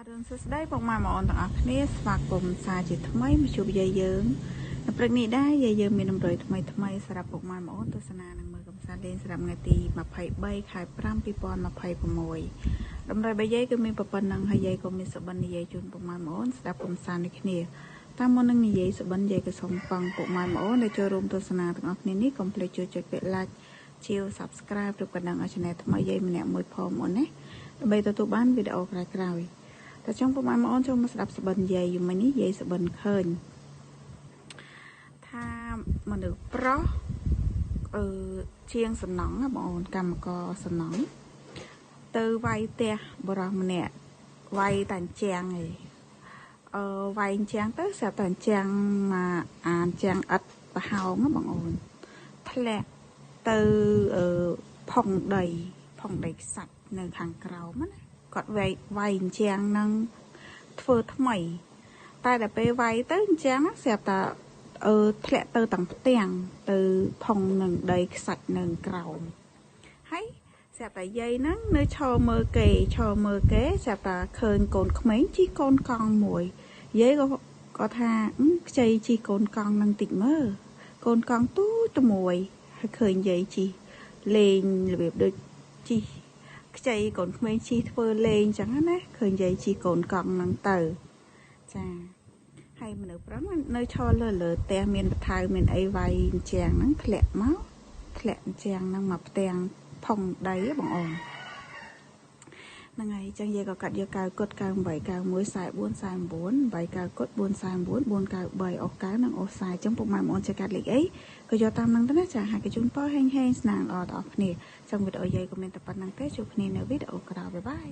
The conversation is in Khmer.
អរុនសួស្តីពុកម៉ែបងប្អូនទាំងអស់គ្នាស្វាគមន៍សាជាថ្មីមកជួបយាយយើងនៅព្រឹកនេះដែរយាយយើងមានតម្រុយថ្មីសម្រាប់ពុកម៉ែបងប្អូនទស្សនានឹងមើលកំសាន្តលេងសម្រាប់ថ្ងៃទី23ខែ5 2026តម្រុយរបស់យាយគឺមានប៉ុណ្ណឹងហើយយាយក៏មានសុបិននិយាយជូនពុកម៉ែបងប្អូនស្ដាប់កំសាន្តនេះគ្នាតាមមុននឹងនិយាយសុបិនយាយក៏សូមប៉ងពុកម៉ែបងប្អូនដែលចូលរួមទស្សនាទាំងអស់គ្នានេះកុំភ្លេចជួយចុចពាក្យ like ជា subscribe ឬក៏ដឹងឲ្យ channel ថ្មីយាយម្នាក់មួយផងបងណាដើម្បីទទួលបានវីដេអូក្រោយៗតែចង់ពុកម៉ែបងប្អូនចូលមកស្ដាប់សុបិនយាយយមិញនេះយាយសុបិនឃើញថាមនុស្សប្រុសជាងសំណង់បងអូនកម្មករសំណង់ទៅវាយផ្ទះបរោះម្នាក់វាយតាអញ្ចាំងឯងវាយអញ្ចាំងទៅស្រាប់តែអញ្ចាំងមកអញ្ចាំងឥតប្រហោងបងអូនធ្លាក់ទៅផុងដីខ្សាច់នៅខាងក្រោមណាគាត់វាយអញ្ចាំងនឹងធ្វើថ្មីតែដល់ពេលវាយទៅអញ្ចឹងស្រាប់តែធ្លាក់ទៅទាំងផ្ទាំងទៅផុងនឹងដីខ្សាច់នៅក្រោមហើយស្រាប់តែយាយហ្នឹងនៅឈរមើលគេស្រាប់តែឃើញកូនក្មេងជិះកូនកង់មួយយាយក៏ថាខ្ចីជិះកូនកង់នឹងតិចមើលកូនកង់ទូទៅមួយហើយឃើញយាយជិះលេងរបៀបដូចជិះខ្ចីកូនក្មេងជិះធ្វើលេងចឹងណាឃើញយាយជិះកូនកង់ហ្នឹងទៅចាហើយមនុស្សប្រុសនៅឈរលើផ្ទះមានបថៅមានអីវាយអញ្ចាំងហ្នឹងធ្លាក់អញ្ចាំងហ្នឹងមកផ្ទាំងផុងដីបងអូនហ្នឹងហើយចឹងយាយក៏កាត់យកកៅគុតកៅ8 កៅ1 44 49 8កៅគុត4 49 4កៅ3អស់កៅនិងអស់40ចឹងពុកម៉ែបងប្អូនចេះកាត់លេខអីក៏យកតាមហ្នឹងទៅណាចាហើយក៏ជូនពរហេងស្នាងល្អដល់អស់គ្នាចឹងវីដេអូយាយក៏មានតែប៉ុណ្្នឹងទេជួបគ្នានៅវីដេអូក្រោយបាយ